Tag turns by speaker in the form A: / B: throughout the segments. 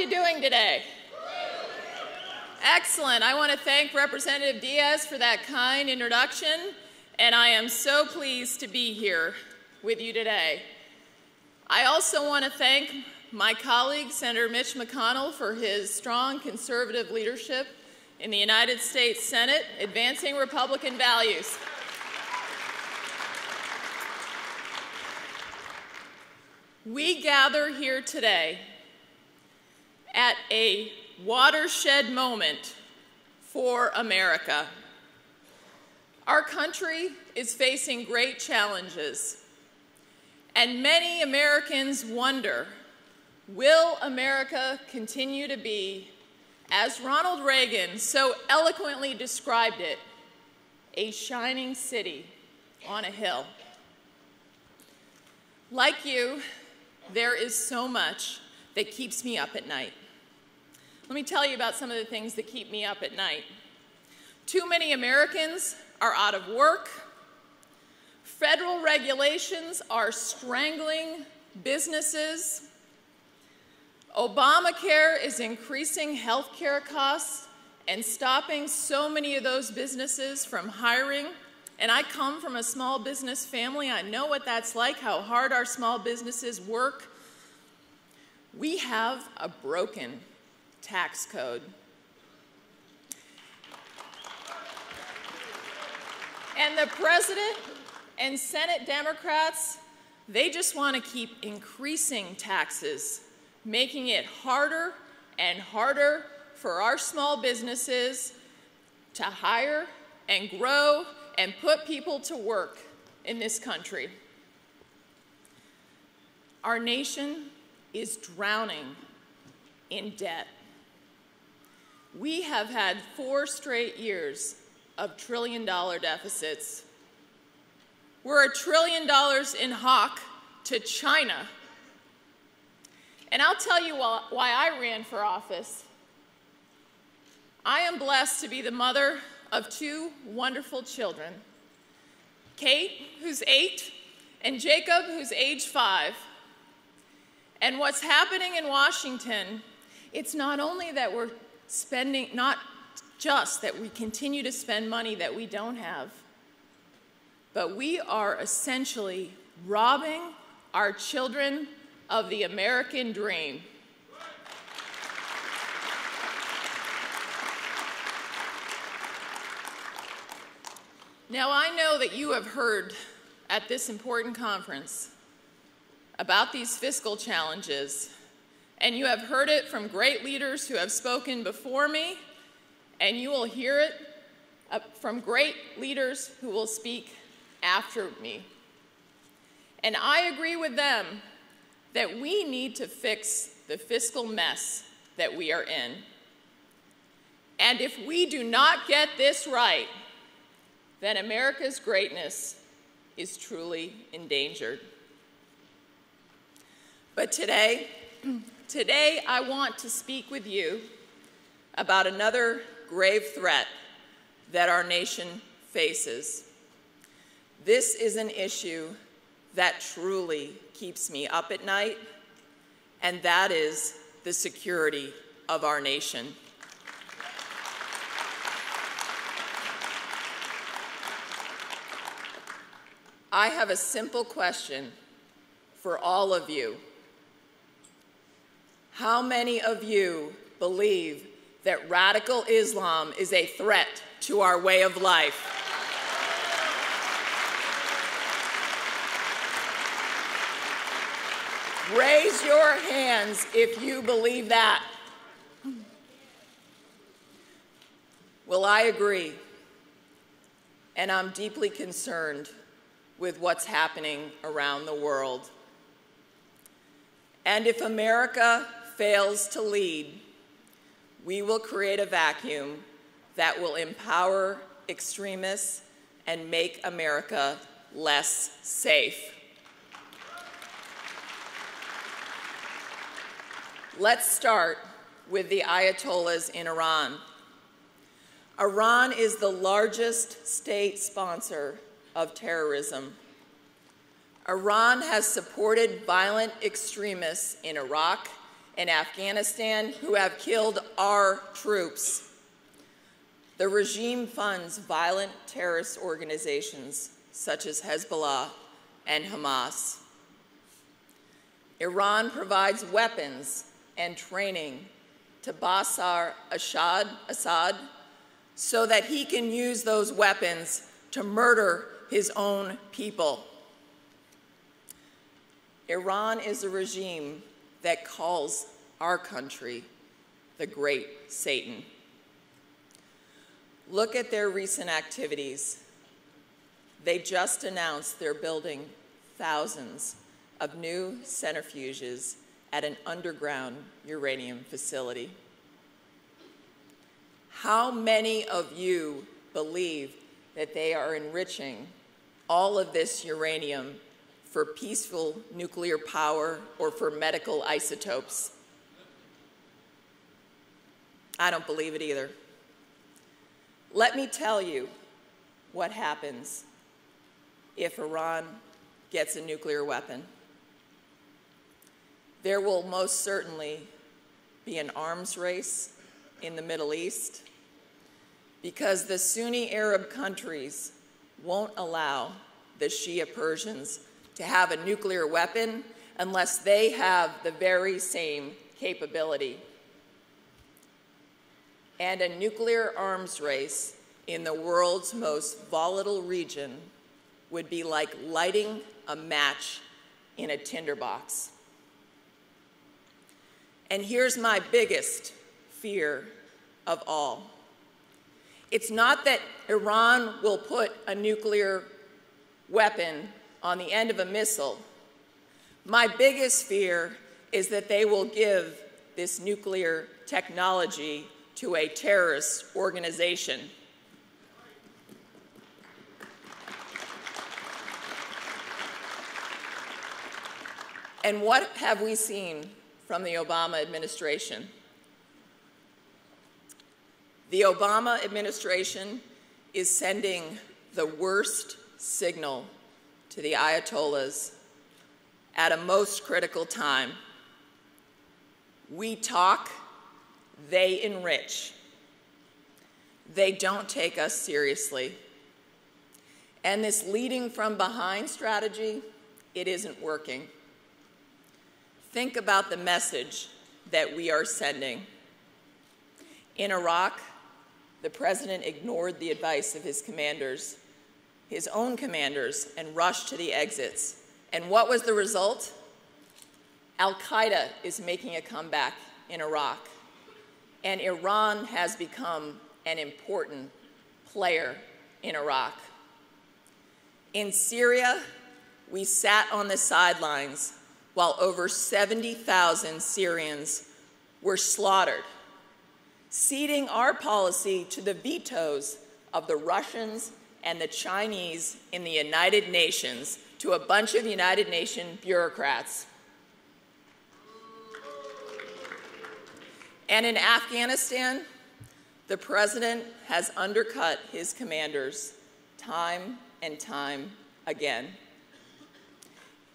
A: you doing today? Excellent. I want to thank Representative Diaz for that kind introduction, and I am so pleased to be here with you today. I also want to thank my colleague, Senator Mitch McConnell, for his strong conservative leadership in the United States Senate, advancing Republican values. We gather here today at a watershed moment for America. Our country is facing great challenges, and many Americans wonder, will America continue to be, as Ronald Reagan so eloquently described it, a shining city on a hill? Like you, there is so much that keeps me up at night. Let me tell you about some of the things that keep me up at night. Too many Americans are out of work. Federal regulations are strangling businesses. Obamacare is increasing health care costs and stopping so many of those businesses from hiring. And I come from a small business family. I know what that's like, how hard our small businesses work. We have a broken tax code. And the President and Senate Democrats, they just want to keep increasing taxes, making it harder and harder for our small businesses to hire and grow and put people to work in this country. Our nation is drowning in debt. We have had 4 straight years of trillion-dollar deficits. We're $1 trillion in hock to China. And I'll tell you why I ran for office. I am blessed to be the mother of 2 wonderful children, Kate, who's 8, and Jacob, who's age 5. And what's happening in Washington, it's not only that we're spending, not just that we continue to spend money that we don't have, but we are essentially robbing our children of the American dream. Now, I know that you have heard at this important conference about these fiscal challenges, and you have heard it from great leaders who have spoken before me, and you will hear it from great leaders who will speak after me. And I agree with them that we need to fix the fiscal mess that we are in. And if we do not get this right, then America's greatness is truly endangered. But today I want to speak with you about another grave threat that our nation faces. This is an issue that truly keeps me up at night, and that is the security of our nation. I have a simple question for all of you. How many of you believe that radical Islam is a threat to our way of life? Raise your hands if you believe that. Well, I agree, and I'm deeply concerned with what's happening around the world. And if America fails to lead, we will create a vacuum that will empower extremists and make America less safe. Let's start with the Ayatollahs in Iran. Iran is the largest state sponsor of terrorism. Iran has supported violent extremists in Iraq in Afghanistan who have killed our troops. The regime funds violent terrorist organizations such as Hezbollah and Hamas. Iran provides weapons and training to Bashar Assad so that he can use those weapons to murder his own people. Iran is a regime that calls our country the Great Satan. Look at their recent activities. They just announced they're building thousands of new centrifuges at an underground uranium facility. How many of you believe that they are enriching all of this uranium for peaceful nuclear power or for medical isotopes? I don't believe it either. Let me tell you what happens if Iran gets a nuclear weapon. There will most certainly be an arms race in the Middle East because the Sunni Arab countries won't allow the Shia Persians to have a nuclear weapon unless they have the very same capability. And a nuclear arms race in the world's most volatile region would be like lighting a match in a tinderbox. And here's my biggest fear of all. It's not that Iran will put a nuclear weapon on the end of a missile. My biggest fear is that they will give this nuclear technology to a terrorist organization. And what have we seen from the Obama administration? The Obama administration is sending the worst signal to the Ayatollahs at a most critical time. We talk, they enrich. They don't take us seriously. And this leading from behind strategy, it isn't working. Think about the message that we are sending. In Iraq, the president ignored the advice of his commanders, his own commanders, and rushed to the exits. And what was the result? Al-Qaeda is making a comeback in Iraq, and Iran has become an important player in Iraq. In Syria, we sat on the sidelines while over 70,000 Syrians were slaughtered, ceding our policy to the vetoes of the Russians and the Chinese in the United Nations, to a bunch of United Nations bureaucrats. And in Afghanistan, the president has undercut his commanders time and time again.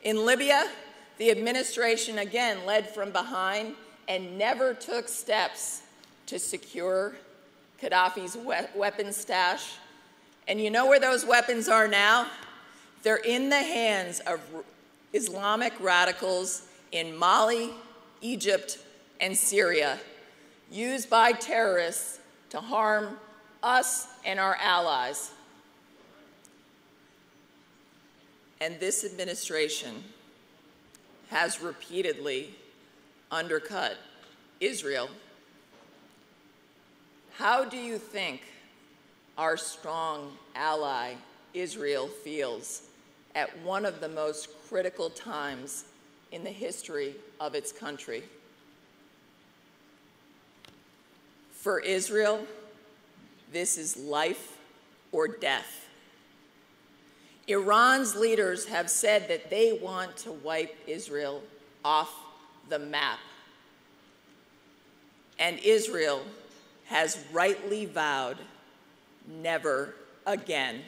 A: In Libya, the administration again led from behind and never took steps to secure Gaddafi's weapons stash. And you know where those weapons are now? They're in the hands of Islamic radicals in Mali, Egypt, and Syria, used by terrorists to harm us and our allies. And this administration has repeatedly undercut Israel. How do you think our strong ally, Israel, feels at one of the most critical times in the history of its country? For Israel, this is life or death. Iran's leaders have said that they want to wipe Israel off the map. And Israel has rightly vowed never again.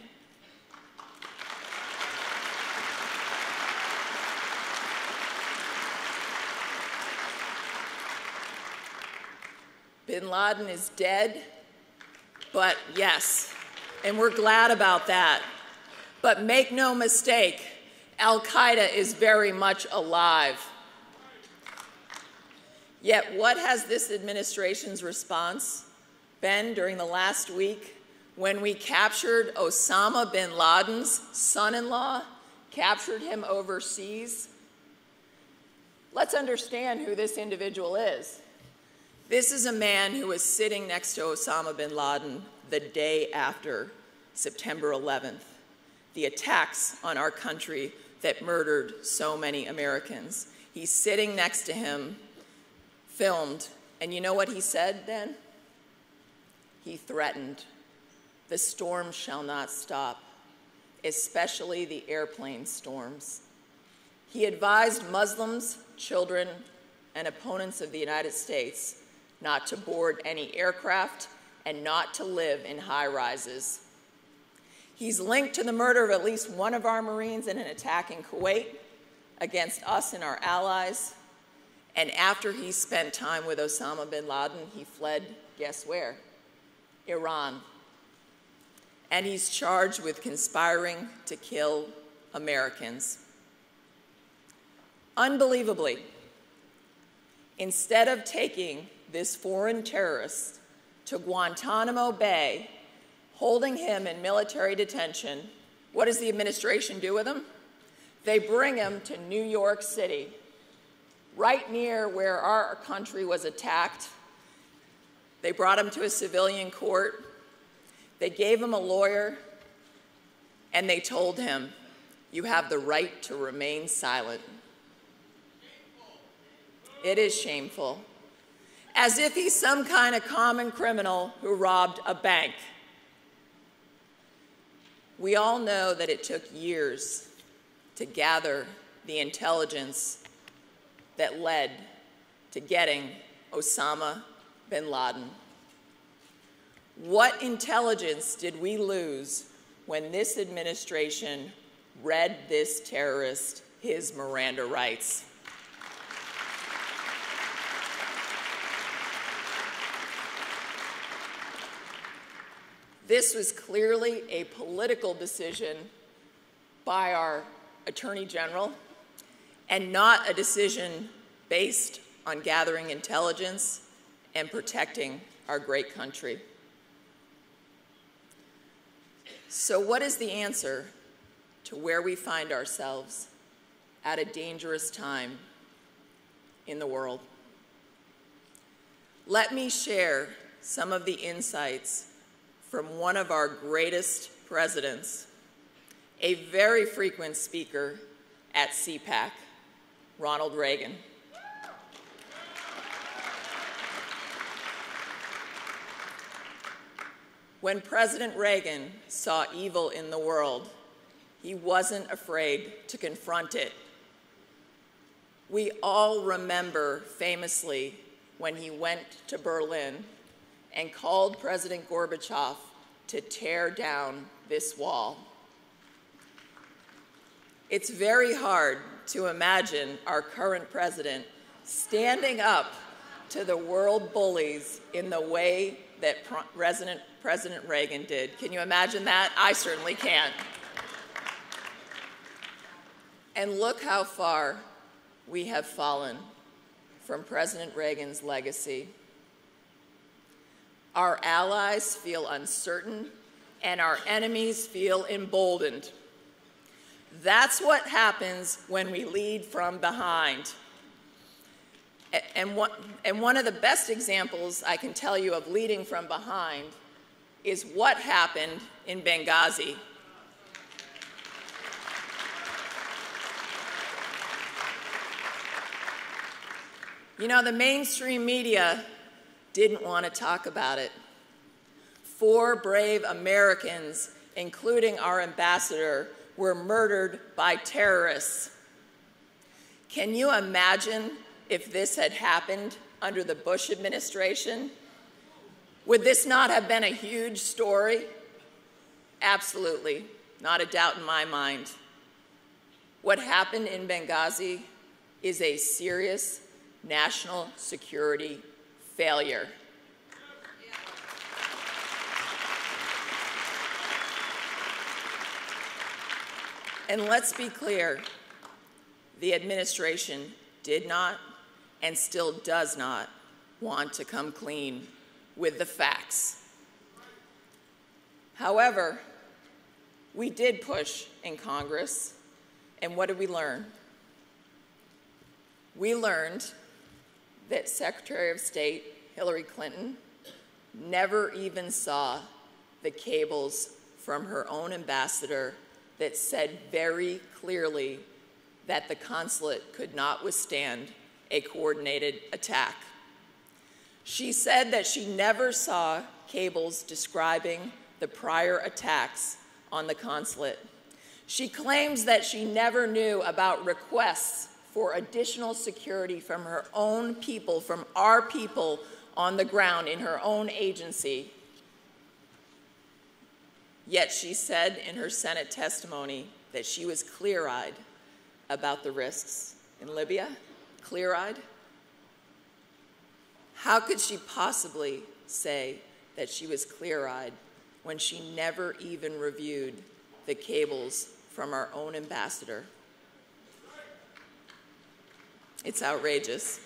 A: Bin Laden is dead, but yes, and we're glad about that. But make no mistake, Al-Qaeda is very much alive. Yet what has this administration's response been during the last week when we captured Osama bin Laden's son-in-law, captured him overseas? Let's understand who this individual is. This is a man who was sitting next to Osama bin Laden the day after September 11th, the attacks on our country that murdered so many Americans. He's sitting next to him, filmed, and you know what he said then? He threatened, "The storm shall not stop, especially the airplane storms." He advised Muslims, children, and opponents of the United States not to board any aircraft and not to live in high-rises. He's linked to the murder of at least one of our Marines in an attack in Kuwait against us and our allies. And after he spent time with Osama bin Laden, he fled, guess where? Iran. And he's charged with conspiring to kill Americans. Unbelievably, instead of taking this foreign terrorist to Guantanamo Bay, holding him in military detention, what does the administration do with him? They bring him to New York City, right near where our country was attacked. They brought him to a civilian court. They gave him a lawyer, and they told him, "You have the right to remain silent." It is shameful. As if he's some kind of common criminal who robbed a bank. We all know that it took years to gather the intelligence that led to getting Osama bin Laden. What intelligence did we lose when this administration read this terrorist his Miranda rights? This was clearly a political decision by our Attorney General and not a decision based on gathering intelligence and protecting our great country. So what is the answer to where we find ourselves at a dangerous time in the world? Let me share some of the insights from one of our greatest presidents, a very frequent speaker at CPAC, Ronald Reagan. When President Reagan saw evil in the world, he wasn't afraid to confront it. We all remember famously when he went to Berlin and called President Gorbachev to tear down this wall. It's very hard to imagine our current president standing up to the world bullies in the way that President Reagan did. Can you imagine that? I certainly can't. And look how far we have fallen from President Reagan's legacy. Our allies feel uncertain, and our enemies feel emboldened. That's what happens when we lead from behind. And one of the best examples I can tell you of leading from behind is what happened in Benghazi. You know, the mainstream media didn't want to talk about it. 4 brave Americans, including our ambassador, were murdered by terrorists. Can you imagine if this had happened under the Bush administration? Would this not have been a huge story? Absolutely, not a doubt in my mind. What happened in Benghazi is a serious national security failure. And let's be clear, the administration did not and still does not want to come clean with the facts. However, we did push in Congress, and what did we learn? We learned that Secretary of State Hillary Clinton never even saw the cables from her own ambassador that said very clearly that the consulate could not withstand a coordinated attack. She said that she never saw cables describing the prior attacks on the consulate. She claims that she never knew about requests for additional security from her own people, from our people on the ground in her own agency. Yet she said in her Senate testimony that she was clear-eyed about the risks in Libya. Clear-eyed? How could she possibly say that she was clear-eyed when she never even reviewed the cables from our own ambassador? It's outrageous.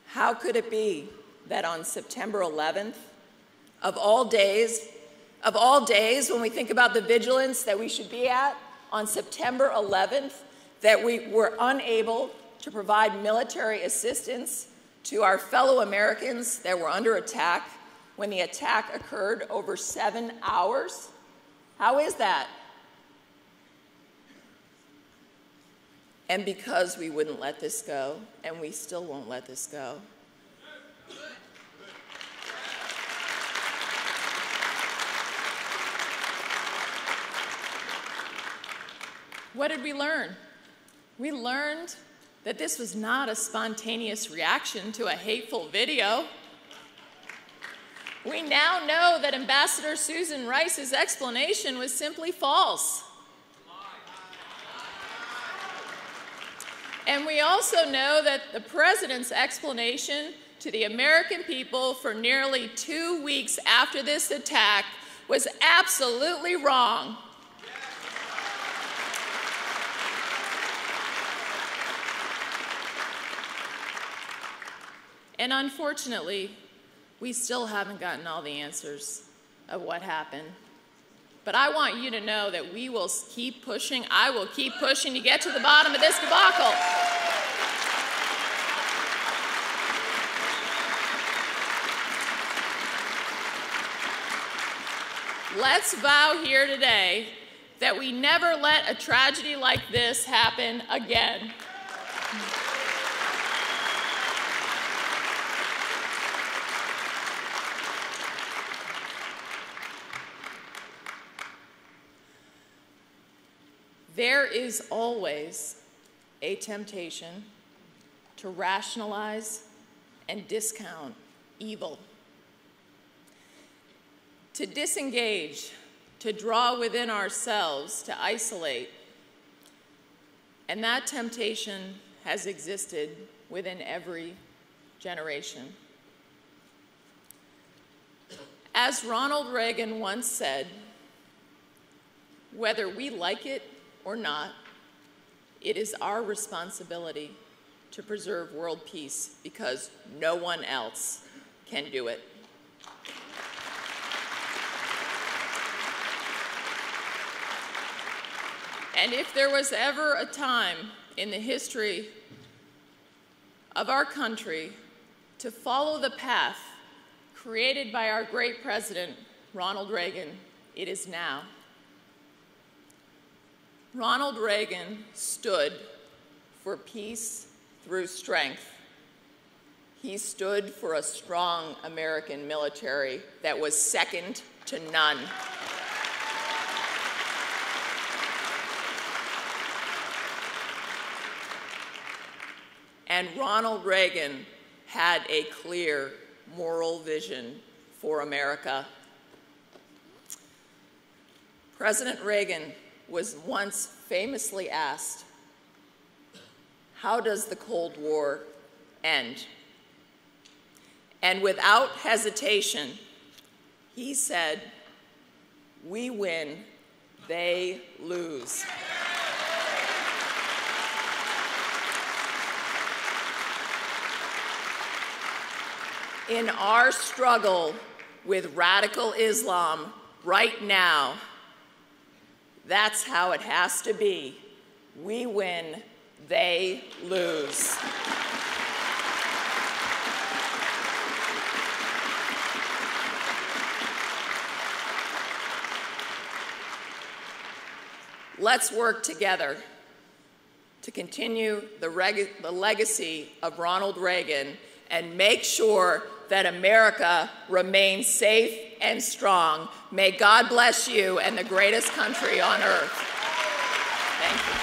A: How could it be that on September 11th, of all days when we think about the vigilance that we should be at, on September 11th, that we were unable to provide military assistance to our fellow Americans that were under attack when the attack occurred over 7 hours? How is that? And because we wouldn't let this go, and we still won't let this go, what did we learn? We learned that this was not a spontaneous reaction to a hateful video. We now know that Ambassador Susan Rice's explanation was simply false. And we also know that the President's explanation to the American people for nearly 2 weeks after this attack was absolutely wrong. And unfortunately, we still haven't gotten all the answers of what happened. But I want you to know that we will keep pushing. I will keep pushing to get to the bottom of this debacle. Let's vow here today that we never let a tragedy like this happen again. There is always a temptation to rationalize and discount evil, to disengage, to draw within ourselves, to isolate. And that temptation has existed within every generation. As Ronald Reagan once said, whether we like it or not, it is our responsibility to preserve world peace because no one else can do it. And if there was ever a time in the history of our country to follow the path created by our great president, Ronald Reagan, it is now. Ronald Reagan stood for peace through strength. He stood for a strong American military that was second to none. And Ronald Reagan had a clear moral vision for America. President Reagan was once famously asked, "How does the Cold War end?" And without hesitation, he said, "We win, they lose." In our struggle with radical Islam right now, that's how it has to be. We win, they lose. Let's work together to continue the legacy of Ronald Reagan and make sure that America remains safe and strong. May God bless you and the greatest country on earth. Thank you.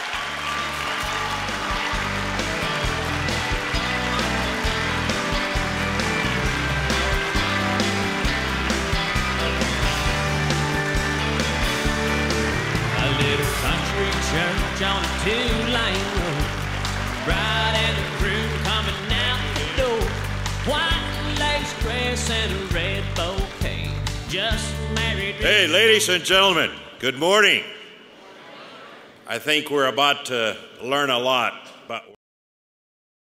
B: A little country church on a two-lane road, bride and a groom coming out the door, white lace dress and a red bouquet, just married.
C: Hey, ladies and gentlemen, good morning. I think we're about to learn a lot